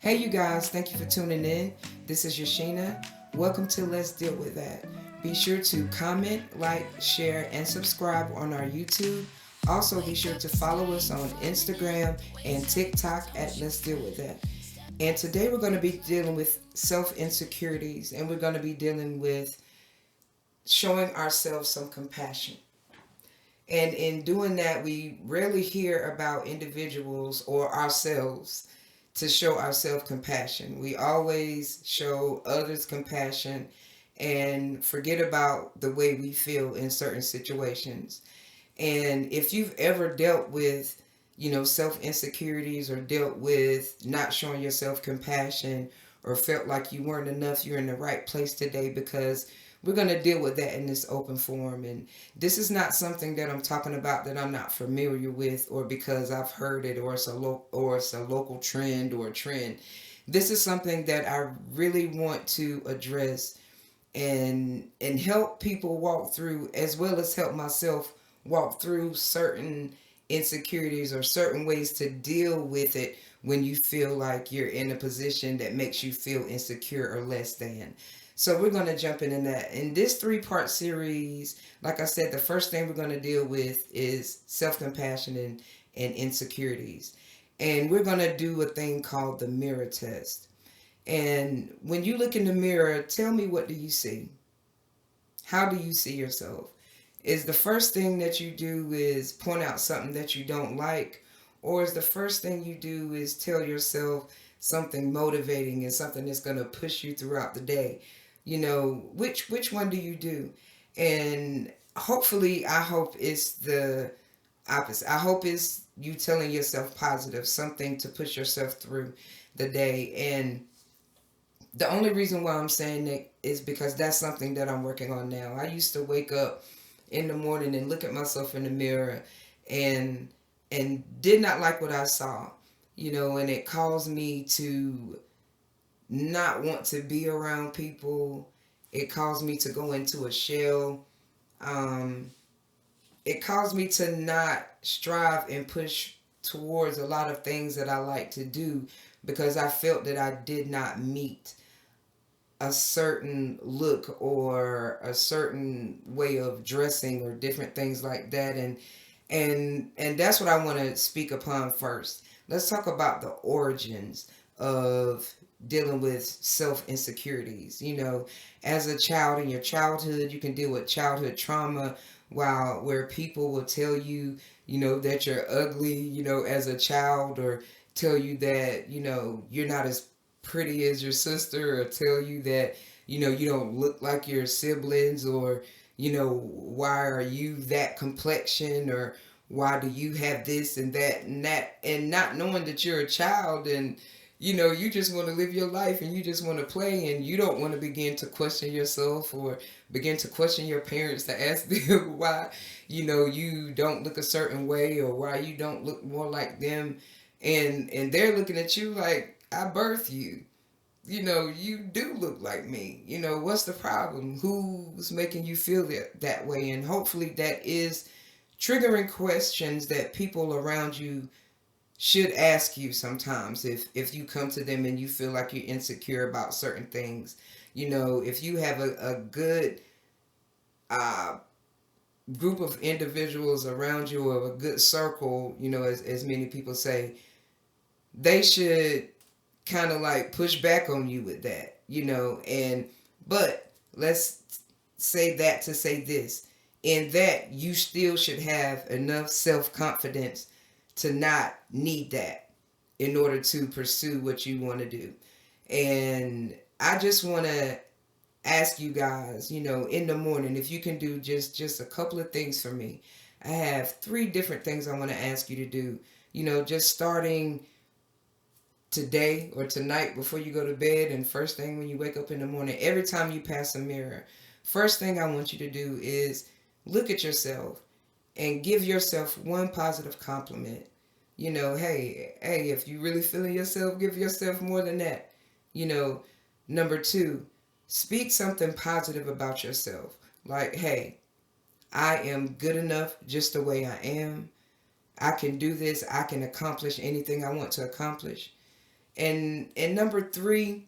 Hey, you guys, thank you for tuning in. This is Yasheena. Welcome to Let's Deal With That. Be sure to comment, like, share, and subscribe on our YouTube. Also, be sure to follow us on Instagram and TikTok at Let's Deal With That. And today we're going to be dealing with self insecurities, and we're going to be dealing with showing ourselves some compassion. And in doing that, we rarely hear about individuals or ourselves to show ourselves compassion. We always show others compassion and forget about the way we feel in certain situations. And if you've ever dealt with, self insecurities or dealt with not showing yourself compassion or felt like you weren't enough, you're in the right place today because we're going to deal with that in this open forum. And this is not something that I'm talking about that I'm not familiar with or because I've heard it or it's a local trend or a trend. This is something that I really want to address and help people walk through, as well as help myself walk through certain insecurities or certain ways to deal with it when you feel like you're in a position that makes you feel insecure or less than. So we're going to jump into that. In this three-part series, like I said, the first thing we're going to deal with is self-compassion and insecurities. And we're going to do a thing called the mirror test. And when you look in the mirror, tell me, what do you see? How do you see yourself? Is the first thing that you do is point out something that you don't like? Or is the first thing you do is tell yourself something motivating and something that's going to push you throughout the day? Which one do you do? And hopefully, I hope it's the opposite. I hope it's you telling yourself positive, something to push yourself through the day. And the only reason why I'm saying that is because that's something that I'm working on now. I used to wake up in the morning and look at myself in the mirror and did not like what I saw. And it caused me to not want to be around people. It caused me to go into a shell. Um, it caused me to not strive and push towards a lot of things that I like to do because I felt that I did not meet a certain look or a certain way of dressing or different things like that. And that's what I want to speak upon first. Let's talk about the origins of dealing with self insecurities. As a child, in your childhood, you can deal with childhood trauma, while where people will tell you, that you're ugly, as a child, or tell you that, you're not as pretty as your sister, or tell you that, you don't look like your siblings, or, why are you that complexion, or why do you have this and that, and not knowing that you're a child, and you just want to live your life and you just want to play, and you don't want to begin to question yourself or begin to question your parents to ask them why you don't look a certain way or why you don't look more like them, and they're looking at you like, I birthed you. You do look like me. What's the problem? Who's making you feel that way? And hopefully that is triggering questions that people around you should ask you sometimes, if you come to them and you feel like you're insecure about certain things. If you have a good uh, group of individuals around you, or a good circle, as many people say, they should kind of like push back on you with that, and but let's say that to say this, in that you still should have enough self-confidence to not need that in order to pursue what you want to do. And I just want to ask you guys, in the morning, if you can do just a couple of things for me. I have three different things I want to ask you to do, just starting today or tonight before you go to bed, and first thing when you wake up in the morning. Every time you pass a mirror, first thing I want you to do is look at yourself and give yourself one positive compliment. Hey, if you really feeling yourself, give yourself more than that. you know Number two, speak something positive about yourself, like, hey, I am good enough just the way I am. I can do this. I can accomplish anything I want to accomplish. And number three,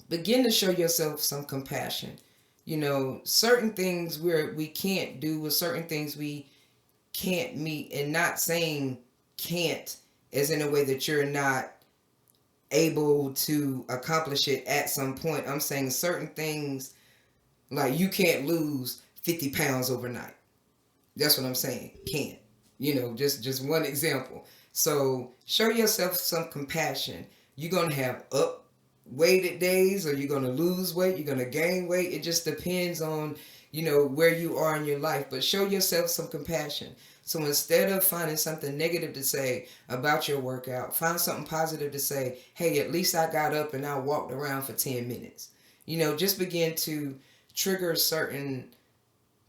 begin to show yourself some compassion. Certain things we can't do, or certain things we can't meet, and not saying can't as in a way that you're not able to accomplish it at some point. I'm saying certain things, like you can't lose 50 pounds overnight. That's what I'm saying. Can't. Just one example. So show yourself some compassion. You're going to have up weighted days, or you're going to lose weight, you're going to gain weight. It just depends on, where you are in your life. But show yourself some compassion. So instead of finding something negative to say about your workout, find something positive to say. Hey, at least I got up and I walked around for 10 minutes. Just begin to trigger certain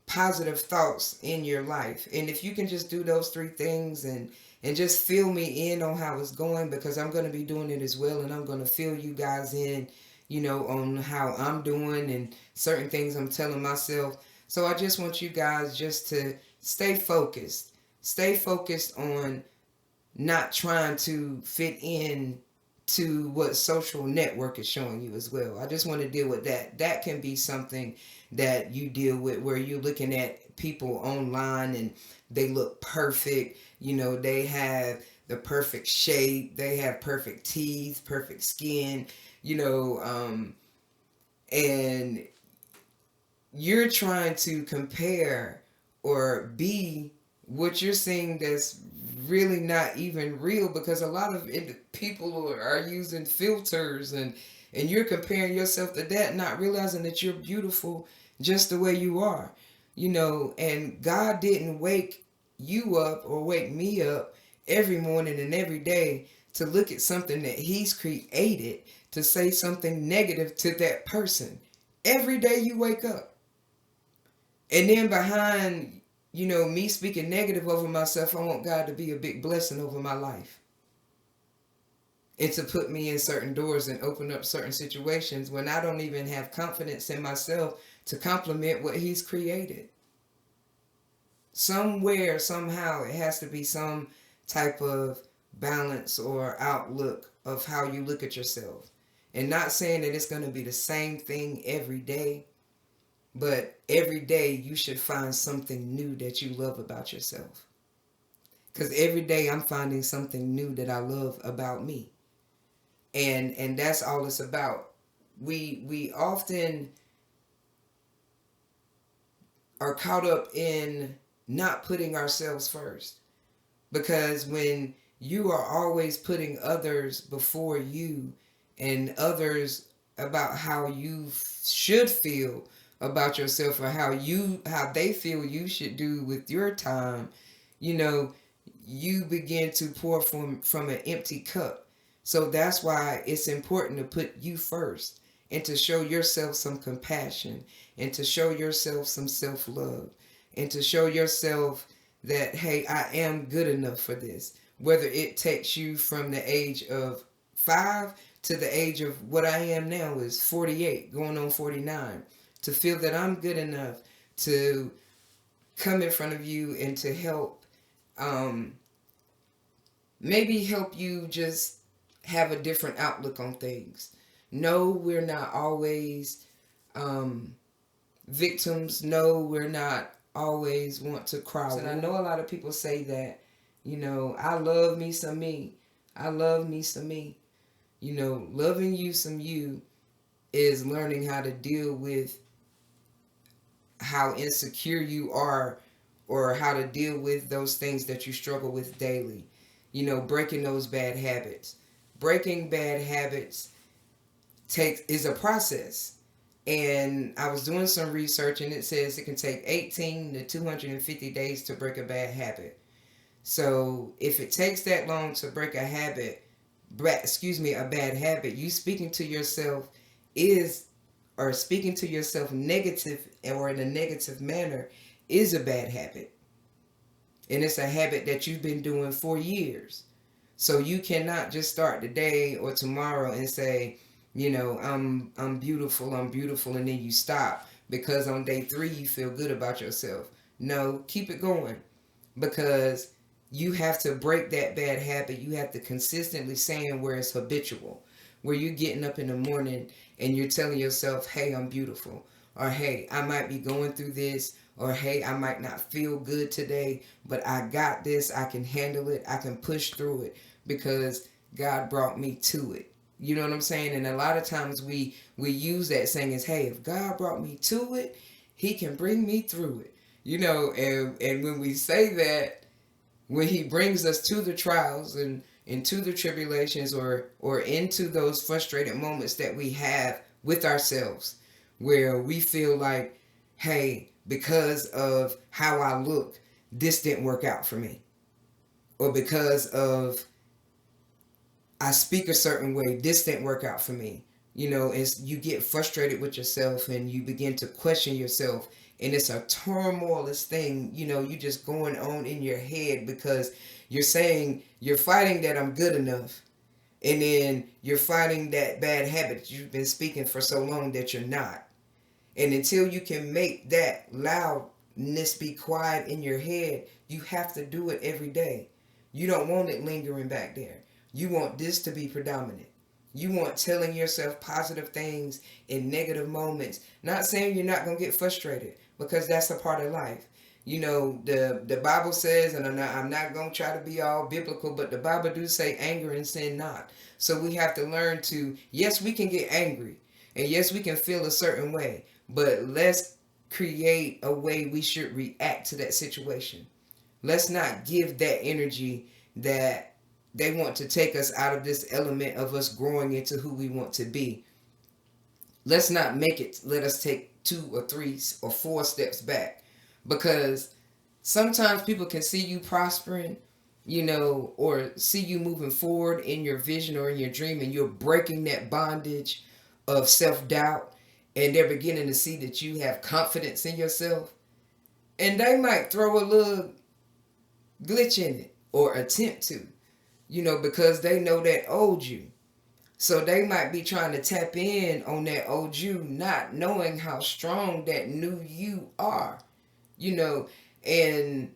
positive thoughts in your life. And if you can just do those three things, and just fill me in on how it's going, because I'm going to be doing it as well, and I'm going to fill you guys in, on how I'm doing and certain things I'm telling myself. So I just want you guys just to stay focused. Stay focused on not trying to fit in to what social network is showing you as well. I just want to deal with that. That can be something that you deal with, where you're looking at people online and they look perfect. They have the perfect shape, they have perfect teeth, perfect skin, and you're trying to compare or be what you're seeing that's really not even real, because a lot of people are using filters, and you're comparing yourself to that, not realizing that you're beautiful just the way you are. And God didn't wake you up or wake me up every morning and every day to look at something that He's created to say something negative to that person. Every day you wake up. And then behind, me speaking negative over myself, I want God to be a big blessing over my life. And to put me in certain doors and open up certain situations when I don't even have confidence in myself to compliment what He's created. Somewhere, somehow, it has to be some type of balance or outlook of how you look at yourself. And not saying that it's going to be the same thing every day, but every day you should find something new that you love about yourself. Because every day I'm finding something new that I love about me. And that's all it's about. We often are caught up in not putting ourselves first. Because when you are always putting others before you, and others about how you should feel about yourself, or how they feel you should do with your time, you begin to pour from an empty cup. So that's why it's important to put you first, and to show yourself some compassion, and to show yourself some self-love, and to show yourself that, hey, I am good enough for this. Whether it takes you from the age of 5 to the age of what I am now is 48, going on 49, to feel that I'm good enough to come in front of you and to help, maybe help you just have a different outlook on things. No, we're not always victims. No, we're not always want to cry. And I know a lot of people say that, I love me some me. I love me some me. Loving you some you is learning how to deal with how insecure you are, or how to deal with those things that you struggle with daily. Breaking those bad habits. Breaking bad habits is a process. And I was doing some research, and it says it can take 18 to 250 days to break a bad habit. So if it takes that long to break a bad habit, you speaking to yourself speaking to yourself negative, or in a negative manner, is a bad habit. And it's a habit that you've been doing for years. So you cannot just start today or tomorrow and say, I'm beautiful, and then you stop because on day 3 you feel good about yourself. No, keep it going, because You have to break that bad habit. You have to consistently saying where it's habitual, where you're getting up in the morning and you're telling yourself, hey, I'm beautiful, or hey, I might be going through this, or hey, I might not feel good today, but I got this. I can handle it. I can push through it because God brought me to it. You know what I'm saying? And a lot of times we use that saying as, hey, if God brought me to it, he can bring me through it. You know, and when we say that, when he brings us to the trials and into the tribulations, or into those frustrated moments that we have with ourselves, where we feel like, hey, because of how I look, this didn't work out for me, or because of I speak a certain way, this didn't work out for me. You know, it's, you get frustrated with yourself and you begin to question yourself, and it's a turmoilous thing. You know, you just going on in your head because you're saying, you're fighting that I'm good enough, and then you're fighting that bad habit you've been speaking for so long that you're not. And until you can make that loudness be quiet in your head, you have to do it every day. You don't want it lingering back there. You want this to be predominant. You want telling yourself positive things in negative moments. Not saying you're not going to get frustrated, because that's a part of life. You know, the Bible says, and I'm not going to try to be all biblical, but the Bible do say anger and sin not. So we have to learn to, yes, we can get angry. And yes, we can feel a certain way, but let's create a way we should react to that situation. Let's not give that energy that they want to take us out of this element of us growing into who we want to be. Let's not make it let us take 2 or 3 or 4 steps back, because sometimes people can see you prospering, you know, or see you moving forward in your vision or in your dream, and you're breaking that bondage of self-doubt, and they're beginning to see that you have confidence in yourself, and they might throw a little glitch in it, or attempt to, you know, because they know that old you. So they might be trying to tap in on that old you, not knowing how strong that new you are, you know. And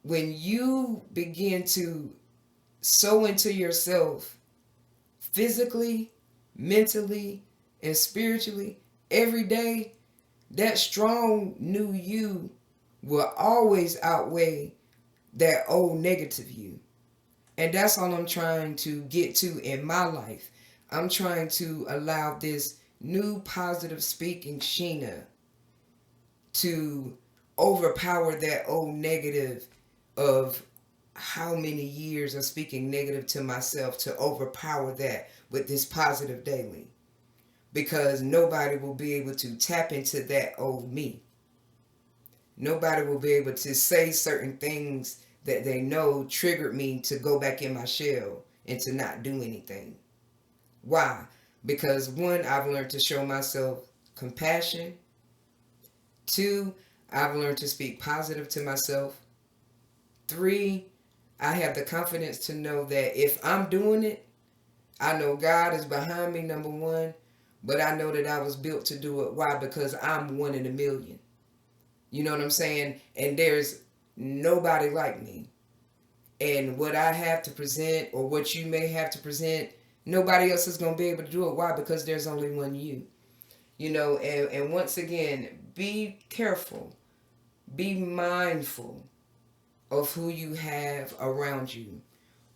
when you begin to sow into yourself physically, mentally, and spiritually every day, that strong new you will always outweigh that old negative you. And that's all I'm trying to get to in my life. I'm trying to allow this new positive speaking Sheena to overpower that old negative of how many years of speaking negative to myself, to overpower that with this positive daily. Because nobody will be able to tap into that old me. Nobody will be able to say certain things that they know triggered me to go back in my shell and to not do anything. Why? Because one, I've learned to show myself compassion. Two, I've learned to speak positive to myself. Three, I have the confidence to know that if I'm doing it, I know God is behind me, number one, but I know that I was built to do it. Why? Because I'm one in a million. You know what I'm saying? And there's nobody like me. And what I have to present, or what you may have to present, nobody else is going to be able to do it. Why? Because there's only one you. You know, and once again, be careful. Be mindful of who you have around you.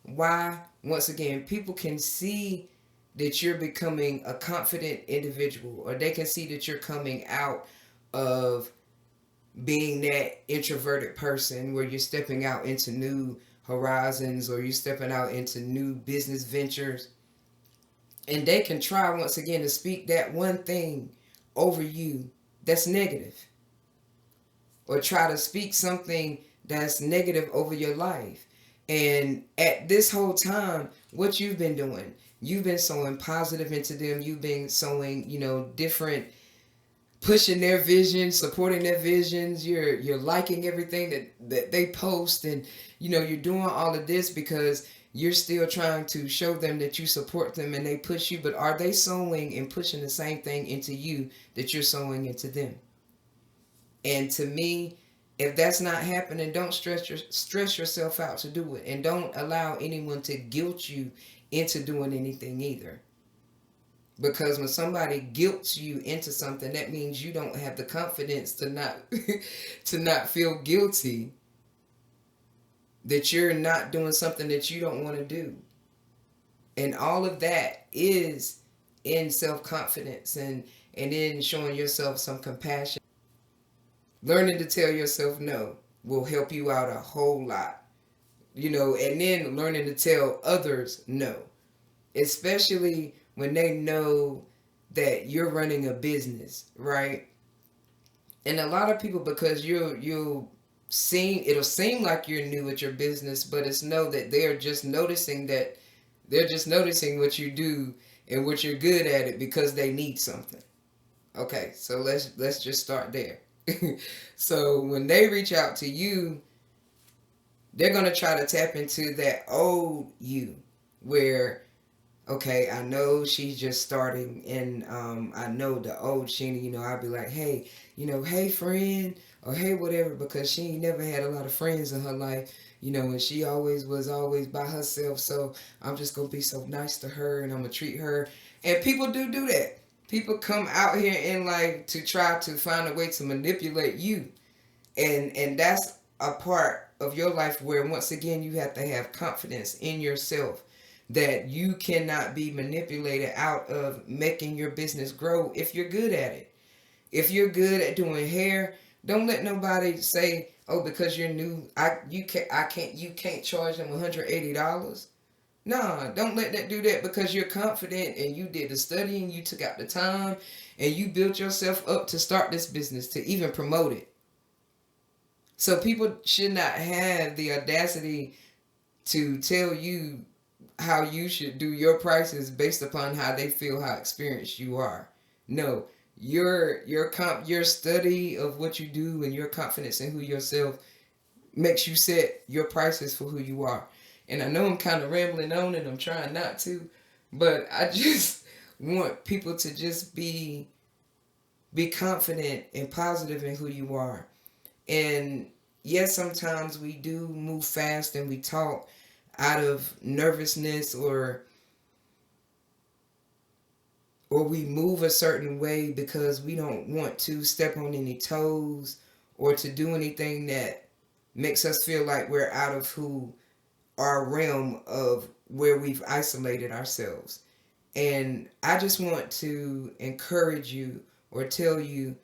Why? Once again, people can see that you're becoming a confident individual, or they can see that you're coming out of being that introverted person where you're stepping out into new horizons, or you're stepping out into new business ventures. And they can try once again to speak that one thing over you that's negative, or try to speak something that's negative over your life. And at this whole time, what you've been doing, you've been sowing positive into them. You've been sowing, you know, different, pushing their vision, supporting their visions. You're liking everything that they post, and you know, you're doing all of this because you're still trying to show them that you support them and they push you. But are they sowing and pushing the same thing into you that you're sowing into them? And to me, If that's not happening, don't stress yourself out to do it, and don't allow anyone to guilt you into doing anything either. Because when somebody guilts you into something, that means you don't have the confidence to not to not feel guilty that you're not doing something that you don't want to do. And all of that is in self-confidence, and in showing yourself some compassion. Learning to tell yourself no will help you out a whole lot. And then learning to tell others no, especially when they know that you're running a business, right? And a lot of people, because it'll seem like you're new at your business, but it's know that they're just noticing what you do and what you're good at it because they need something. Okay, so let's just start there. So when they reach out to you, they're gonna try to tap into that old you, where, okay, I know she's just starting, and I know the old Sheena. I'll be like, hey, hey friend, or hey whatever, because she ain't never had a lot of friends in her life, and she always was always by herself. So I'm just gonna be so nice to her, and I'm gonna treat her. And people do that. People come out here in life to try to find a way to manipulate you, and that's a part of your life where, once again, you have to have confidence in yourself that you cannot be manipulated out of making your business grow if you're good at it. If you're good at doing hair, don't let nobody say, "Oh, because you're new, you can't charge them $180." Nah, don't let that do that, because you're confident and you did the studying, you took out the time, and you built yourself up to start this business, to even promote it. So people should not have the audacity to tell you how you should do your prices based upon how they feel, how experienced you are. No, your study of what you do and your confidence in who yourself makes you set your prices for who you are. And I know I'm kind of rambling on, and I'm trying not to, but I just want people to just be confident and positive in who you are. And yes, sometimes we do move fast and we talk out of nervousness, or we move a certain way because we don't want to step on any toes or to do anything that makes us feel like we're out of who our realm of where we've isolated ourselves. And I just want to encourage you or tell you,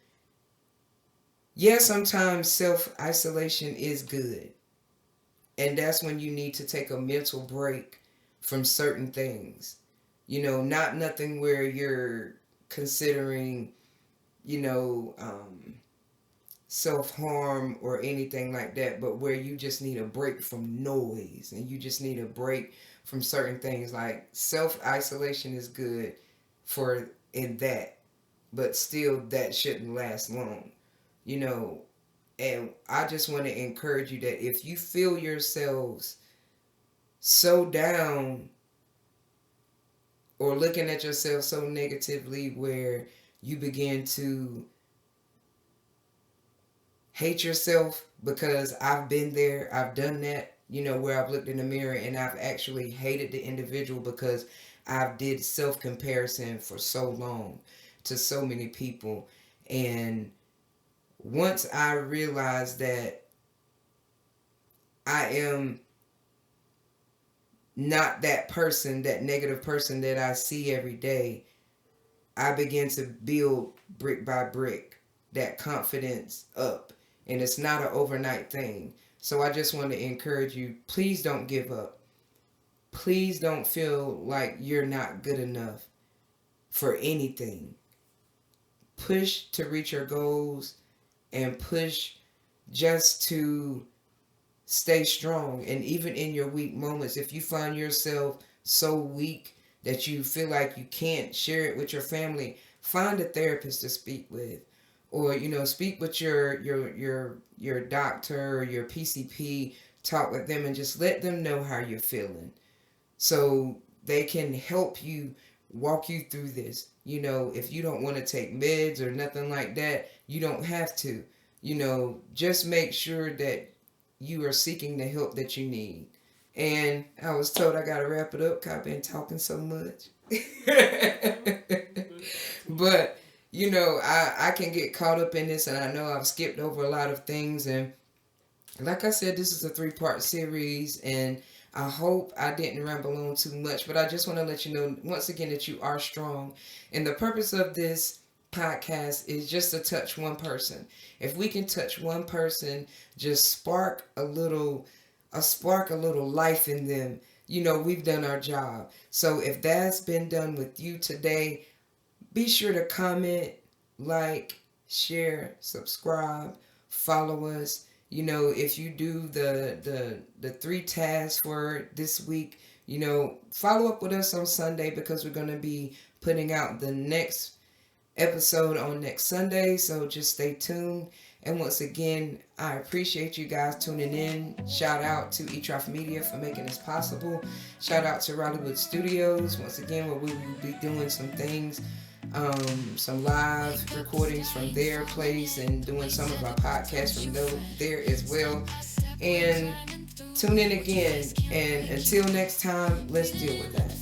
yes, sometimes self isolation is good. And that's when you need to take a mental break from certain things. Not nothing where you're considering, you know, um, self harm or anything like that, but where you just need a break from noise and you just need a break from certain things. Like self isolation is good for in that, but still that shouldn't last long, you know. And I just want to encourage you that if you feel yourselves so down or looking at yourself so negatively where you begin to hate yourself, because I've been there, I've done that, where I've looked in the mirror and I've actually hated the individual because I've did self comparison for so long to so many people. And once I realized that I am not that person, that negative person that I see every day, I began to build brick by brick that confidence up. And it's not an overnight thing. So I just want to encourage you, please don't give up. Please don't feel like you're not good enough for anything. Push to reach your goals and push just to stay strong. And even in your weak moments, if you find yourself so weak that you feel like you can't share it with your family, find a therapist to speak with, or speak with your doctor or your PCP. Talk with them and just let them know how you're feeling, so they can help you, walk you through this. If you don't want to take meds or nothing like that, you don't have to. just make sure that you are seeking the help that you need. And I was told I gotta wrap it up because I've been talking so much. But I can get caught up in this, and I know I've skipped over a lot of things. And like I said, this is a 3-part series, and I hope I didn't ramble on too much, but I just want to let you know once again that you are strong. And the purpose of this podcast is just to touch one person. If we can touch one person, just spark a little life in them, we've done our job. So if that's been done with you today, be sure to comment, like, share, subscribe, follow us. If you do the 3 tasks for this week, follow up with us on Sunday, because we're going to be putting out the next episode on next Sunday. So just stay tuned. And once again, I appreciate you guys tuning in. Shout out to Etroff Media for making this possible. Shout out to Rollywood Studios, once again, where we will be doing some things, some live recordings from their place, and doing some of our podcasts from there as well. And tune in again. And until next time, let's deal with that.